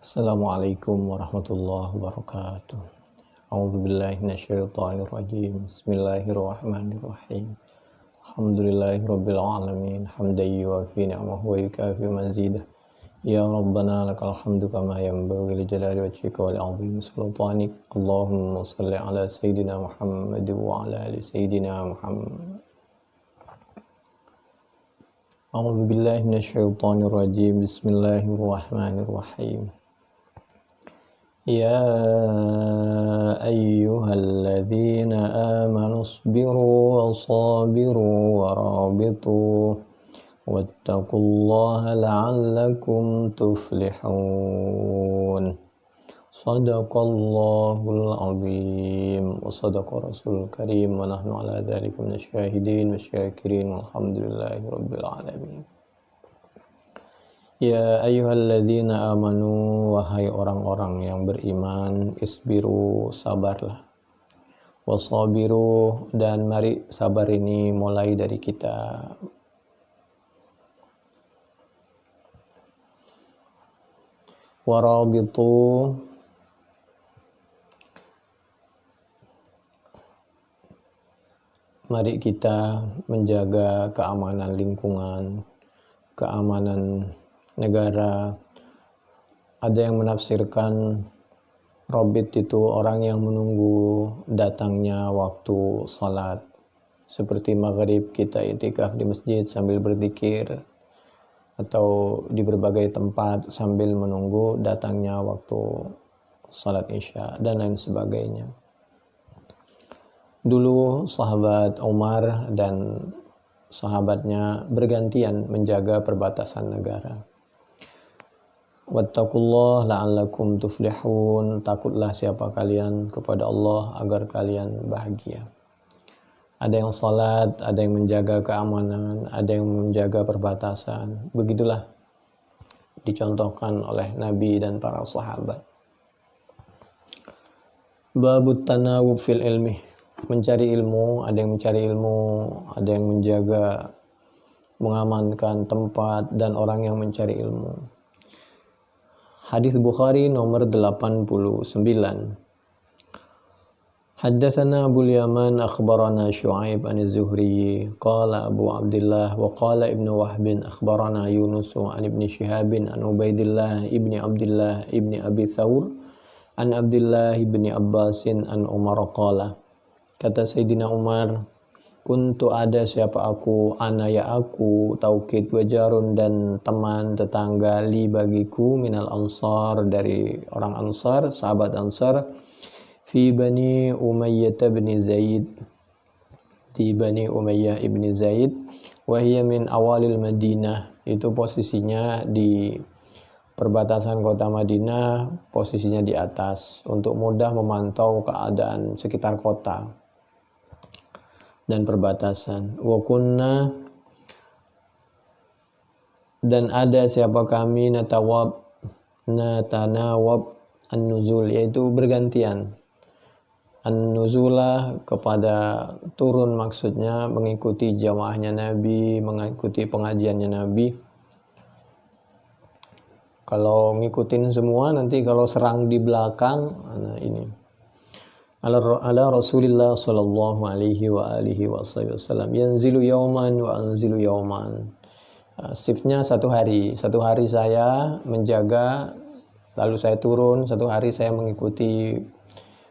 Assalamualaikum warahmatullahi wabarakatuh. A'udzu billahi minasyaitonir rajim. Bismillahirrahmanirrahim. Alhamdulillahirabbil alamin. Hamdan yuwafi ni'amahu wa yukafi mazidah. Ya Rabbana lakal hamdu kama yanbaghi li jalali wajhika wa li 'azimi sultanik. Allahumma shalli ala sayidina Muhammad wa ala ali sayidina Muhammad. A'udzu billahi minasyaitonir rajim. Bismillahirrahmanirrahim. يا أيها الذين آمنوا اصبروا وصابروا ورابطوا واتقوا الله لعلكم تفلحون صدق الله العظيم وصدق رسول الكريم ونحن على ذلك من الشاهدين والشاكرين والحمد لله رب العالمين. Ya ayyuhalladzina amanu, wahai orang-orang yang beriman, isbiru, sabarlah. Wasabiru, dan mari sabar ini mulai dari kita. Warabitu, mari kita menjaga keamanan lingkungan, keamanan negara. Ada yang menafsirkan Robit itu orang yang menunggu datangnya waktu salat. Seperti maghrib kita itikaf di masjid sambil berzikir, atau di berbagai tempat sambil menunggu datangnya waktu salat isya dan lain sebagainya. Dulu sahabat Umar dan sahabatnya bergantian menjaga perbatasan negara. Wattaqullah la'allakum tuflihun, takutlah siapa kalian kepada Allah agar kalian bahagia. Ada yang salat, ada yang menjaga keamanan, ada yang menjaga perbatasan. Begitulah dicontohkan oleh Nabi dan para sahabat. Babut tanawub fil ilmi, mencari ilmu, ada yang mencari ilmu, ada yang menjaga, mengamankan tempat, dan orang yang mencari ilmu. Hadis Bukhari nomor 89. Haddatsana Abu Yaman akhbarana Syu'aib an Az-Zuhri qala Abu Abdullah wa qala Ibnu Wahb akhbarana Yunus an Ibnu Shihab an Ubaidillah ibni Abdullah ibni Abi Thawr an Abdullah ibni Abbas an Umar qala, kata Sayyidina Umar, kuntu ada siapa aku, ana ya aku, taukid wajarun dan teman tetangga, li bagiku, minal ansar, dari orang ansar, sahabat ansar, fi bani Umayyah bin Zaid, di bani Umayyah ibn Zaid, wahiyya min awalil Madinah, itu posisinya di perbatasan kota Madinah, posisinya di atas, untuk mudah memantau keadaan sekitar kota dan perbatasan. Wa kunna, dan ada siapa kami, natanawab an-nuzul, yaitu bergantian. An-nuzulah kepada turun, maksudnya mengikuti jamaahnya Nabi, mengikuti pengajiannya Nabi. Kalau ngikutin semua, nanti kalau serang di belakang, nah ini ala Rasulillah sallallahu alaihi wa alihi wasallam, yanzilu yauman wa anzilu yauman. Shiftnya satu hari saya menjaga, lalu saya turun, satu hari saya mengikuti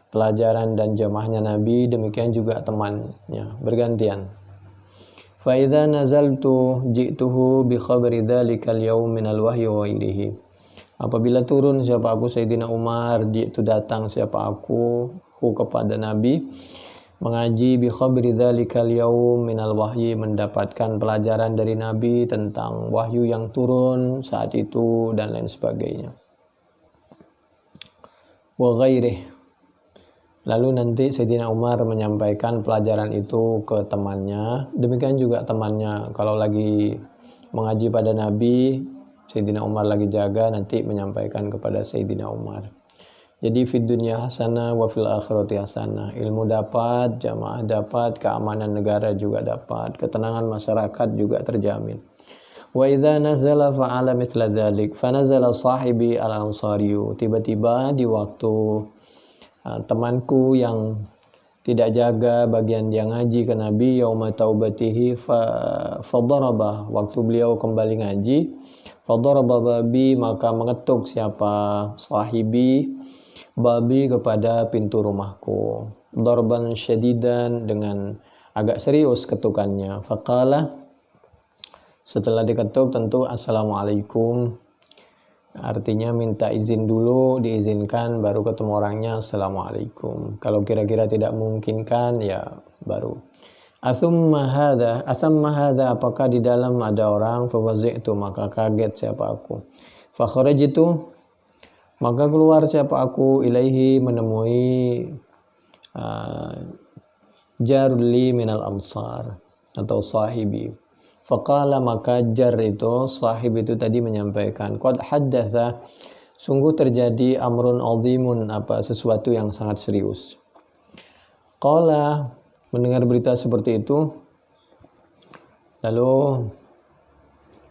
pelajaran dan jamaahnya Nabi, demikian juga temannya, bergantian. Fa idza nazaltu ji'tuhu bi khabari dzalikal yaum minal wahyi wa ghairihi. Apabila turun siapa aku, Sayyidina Umar, ji'tu datang siapa aku kepada Nabi, mengaji bi khabri dzalikal yaum minal wahyi, mendapatkan pelajaran dari Nabi tentang wahyu yang turun saat itu dan lain sebagainya. Wa ghairih, lalu nanti Sayyidina Umar menyampaikan pelajaran itu ke temannya, demikian juga temannya kalau lagi mengaji pada Nabi, Sayyidina Umar lagi jaga, nanti menyampaikan kepada Sayyidina Umar. Jadi fid dunya hasanah wa fil akhirati hasanah. Ilmu dapat, jamaah dapat, keamanan negara juga dapat, ketenangan masyarakat juga terjamin. Wa idza nazala fa'ala mithla dzalik. Fa nazala sahibi al-ansariyu. Tiba-tiba di waktu temanku yang tidak jaga bagian dia ngaji ke Nabi yauma taubatihi fadaraba, waktu beliau kembali ngaji, fadaraba babi, maka mengetuk siapa sahibi babi kepada pintu rumahku, darban syadidan, dengan agak serius ketukannya. Faqala, setelah diketuk tentu assalamualaikum, artinya minta izin dulu, diizinkan baru ketemu orangnya assalamualaikum. Kalau kira-kira tidak memungkinkan ya baru asamma hadha, apakah di dalam ada orang, fawazi'tu, maka kaget siapa aku, fakharajtu, maka keluar siapa aku, ilaihi, menemui jarli minal ansar atau sahibi. Faqala, maka jar itu, sahib itu tadi menyampaikan, qad haddatha, sungguh terjadi amrun azimun, sesuatu yang sangat serius. Qala, mendengar berita seperti itu, lalu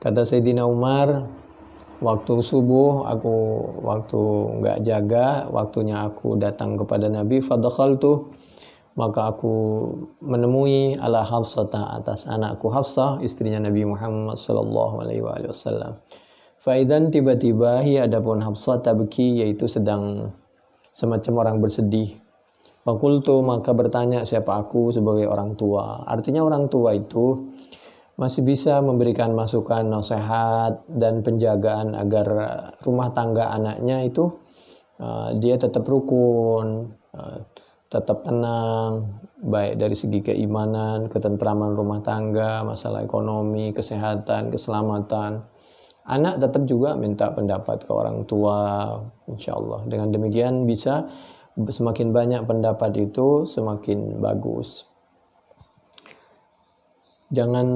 kata Sayyidina Umar, waktu subuh waktu nggak jaga, waktunya aku datang kepada Nabi, fadakhaltu, maka aku menemui ala Hafsah, atas anakku Hafsah, istrinya Nabi Muhammad sallallahu alaihi wasallam. Faidan, tiba-tiba hi, adapun Hafsah, tabki, yaitu sedang semacam orang bersedih. Fakultu, maka bertanya siapa aku sebagai orang tua. Artinya orang tua itu masih bisa memberikan masukan, nasihat, dan penjagaan agar rumah tangga anaknya itu dia tetap rukun, tetap tenang, baik dari segi keimanan, ketentraman rumah tangga, masalah ekonomi, kesehatan, keselamatan. Anak tetap juga minta pendapat ke orang tua, insya Allah. Dengan demikian bisa, semakin banyak pendapat itu semakin bagus. Jangan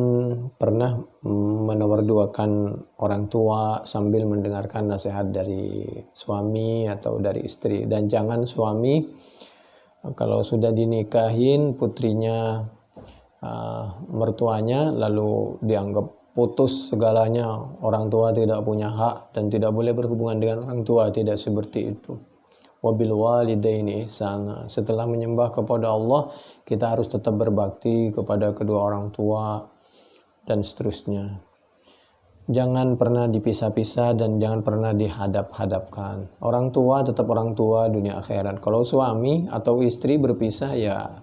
pernah menomorduakan orang tua sambil mendengarkan nasihat dari suami atau dari istri. Dan jangan suami kalau sudah dinikahin putrinya mertuanya lalu dianggap putus segalanya, orang tua tidak punya hak dan tidak boleh berhubungan dengan orang tua, tidak seperti itu. Wabil walidaini ihsana, setelah menyembah kepada Allah kita harus tetap berbakti kepada kedua orang tua dan seterusnya. Jangan pernah dipisah-pisah dan jangan pernah dihadap-hadapkan. Orang tua tetap orang tua dunia akhirat. Kalau suami atau istri berpisah ya,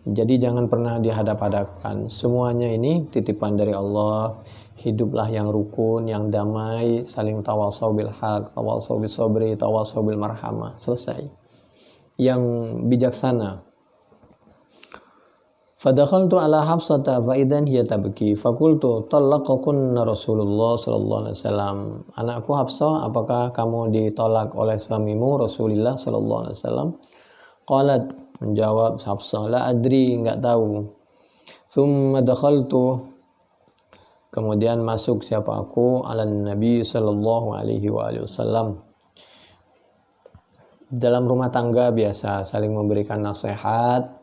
jadi jangan pernah dihadap-hadapkan. Semuanya ini titipan dari Allah. Hiduplah yang rukun, yang damai, saling tawasau bil haq, tawasau bis sabri, tawasau bil marhamah. Selesai. Yang bijaksana. Fadakhaltu ala Hafsata fa idan hiya tabki, faqultu talaqakunna Rasulullah sallallahu alaihi wasallam. Anakku Hafsah, apakah kamu ditolak oleh suamimu Rasulullah sallallahu alaihi wasallam? Qalat, menjawab Hafsah, la adri, enggak tahu. Tsumma dakhaltu, kemudian masuk siapa aku, ala Nabi sallallahu alaihi wasallam. Dalam rumah tangga biasa saling memberikan nasihat,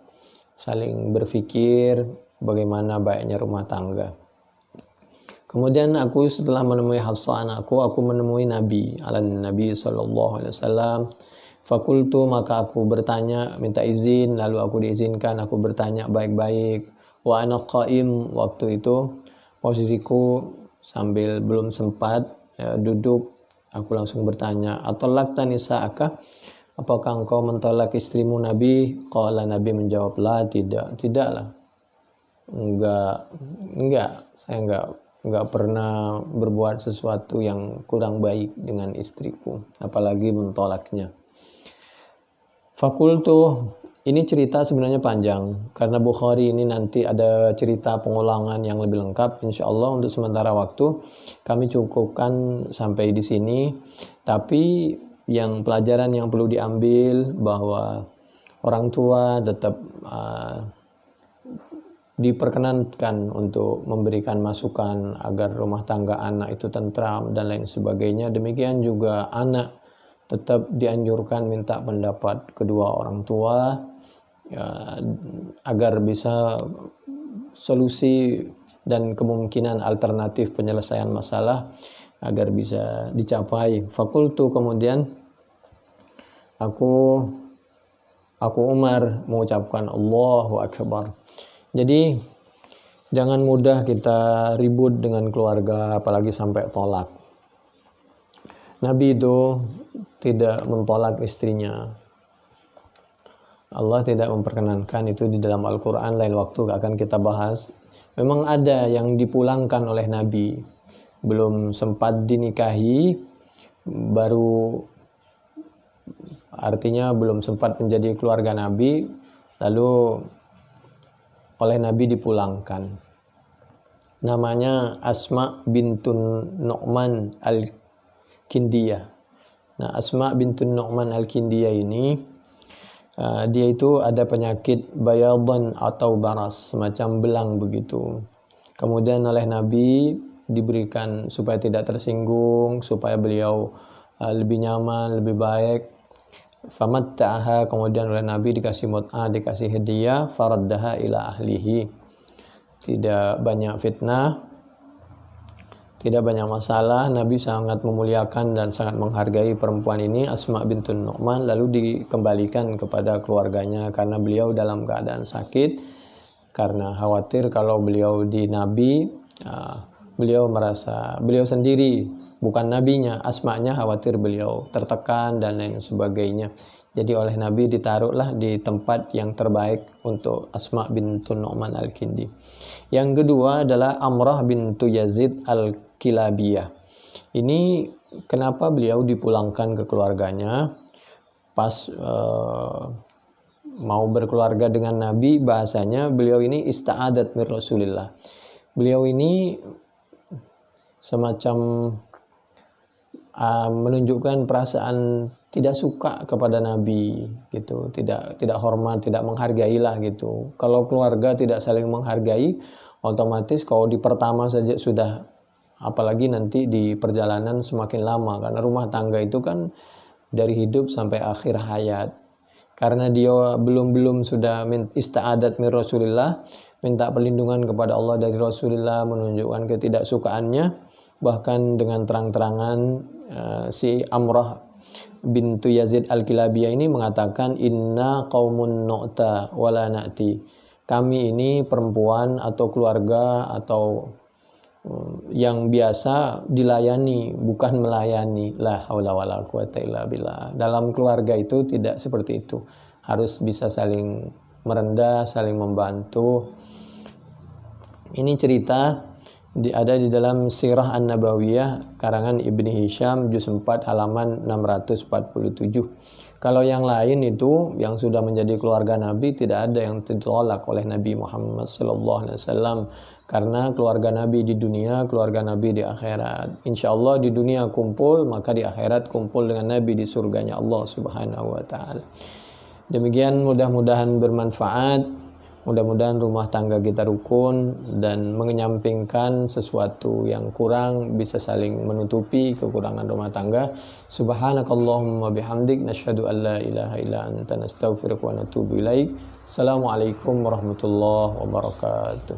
saling berpikir bagaimana baiknya rumah tangga. Kemudian aku setelah menemui Hafsah anakku, aku menemui Nabi, Nabi sallallahu alaihi wasallam. Fakultu, maka aku bertanya, minta izin, lalu aku diizinkan, aku bertanya baik-baik. Wa ana qaim, waktu itu posisiku sambil belum sempat duduk, aku langsung bertanya, atolakta nisa'aka, apakah engkau mentolak istrimu Nabi? Qala, Nabi menjawab, la, tidaklah. Enggak, saya enggak pernah berbuat sesuatu yang kurang baik dengan istriku, apalagi mentolaknya. Fakultu, ini cerita sebenarnya panjang, karena Bukhari ini nanti ada cerita pengulangan yang lebih lengkap. Insya Allah untuk sementara waktu kami cukupkan sampai di sini. Tapi yang pelajaran yang perlu diambil bahwa orang tua tetap diperkenankan untuk memberikan masukan agar rumah tangga anak itu tentram dan lain sebagainya. Demikian juga anak tetap dianjurkan minta pendapat kedua orang tua agar bisa solusi dan kemungkinan alternatif penyelesaian masalah agar bisa dicapai. Fakultu, kemudian aku Umar mengucapkan Allahu Akbar. Jadi jangan mudah kita ribut dengan keluarga, apalagi sampai tolak. Nabi itu tidak mentolak istrinya. Allah tidak memperkenankan itu di dalam Al-Quran, lain waktu akan kita bahas. Memang ada yang dipulangkan oleh Nabi, belum sempat dinikahi, artinya belum sempat menjadi keluarga Nabi, lalu oleh Nabi dipulangkan. Namanya Asma bintun Nu'man Al-Kindiyah. Nah, Asma bintun Nu'man Al-Kindiyah ini dia itu ada penyakit bayadan atau baras, semacam belang begitu. Kemudian oleh Nabi diberikan supaya tidak tersinggung, supaya beliau lebih nyaman, lebih baik. Famatta'aha, kemudian oleh Nabi dikasih mut'ah, dikasih hadiah, faraddaha ila ahlihi. Tidak banyak fitnah, tidak banyak masalah. Nabi sangat memuliakan dan sangat menghargai perempuan ini, Asma bintun Nu'man, lalu dikembalikan kepada keluarganya karena beliau dalam keadaan sakit. Karena khawatir kalau beliau di Nabi, beliau merasa beliau sendiri, bukan nabinya, Asma'nya khawatir beliau tertekan dan lain sebagainya. Jadi oleh Nabi ditaruhlah di tempat yang terbaik untuk Asma bintun Nu'man Al-Kindi. Yang kedua adalah Amrah bintu Yazid Al-Kilabiyah. Ini kenapa beliau dipulangkan ke keluarganya pas mau berkeluarga dengan Nabi, bahasanya beliau ini ista'adat mir Rasulillah. Beliau ini semacam menunjukkan perasaan tidak suka kepada Nabi gitu, tidak hormat, tidak menghargai lah gitu. Kalau keluarga tidak saling menghargai, otomatis kalau di pertama saja sudah, apalagi nanti di perjalanan semakin lama, karena rumah tangga itu kan dari hidup sampai akhir hayat. Karena dia belum sudah ista'adat mir Rasulillah, minta perlindungan kepada Allah dari Rasulullah, menunjukkan ketidaksukaannya, bahkan dengan terang-terangan si Amrah bintu Yazid Al-Kilabiyah ini mengatakan, inna qaumun nu'ta wala na'ti. Kami ini perempuan atau keluarga atau yang biasa dilayani, bukan melayani. La haula wala quwata illa billah. Dalam keluarga itu tidak seperti itu. Harus bisa saling merendah, saling membantu. Ini cerita ada di dalam Sirah An-Nabawiyah karangan Ibni Hisham juz 4 halaman 647. Kalau yang lain itu yang sudah menjadi keluarga Nabi, tidak ada yang ditolak oleh Nabi Muhammad SAW, karena keluarga Nabi di dunia, keluarga Nabi di akhirat. Insya Allah di dunia kumpul, maka di akhirat kumpul dengan Nabi di surganya Allah Subhanahu wa Ta'ala. Demikian, mudah-mudahan bermanfaat. Mudah-mudahan rumah tangga kita rukun dan menyampingkan sesuatu yang kurang, bisa saling menutupi kekurangan rumah tangga. Subhanakallahumma bihamdik, nasyhadu an la ilaha illa anta, nastaghfiruka wa natubu ilaik. Assalamualaikum warahmatullahi wabarakatuh.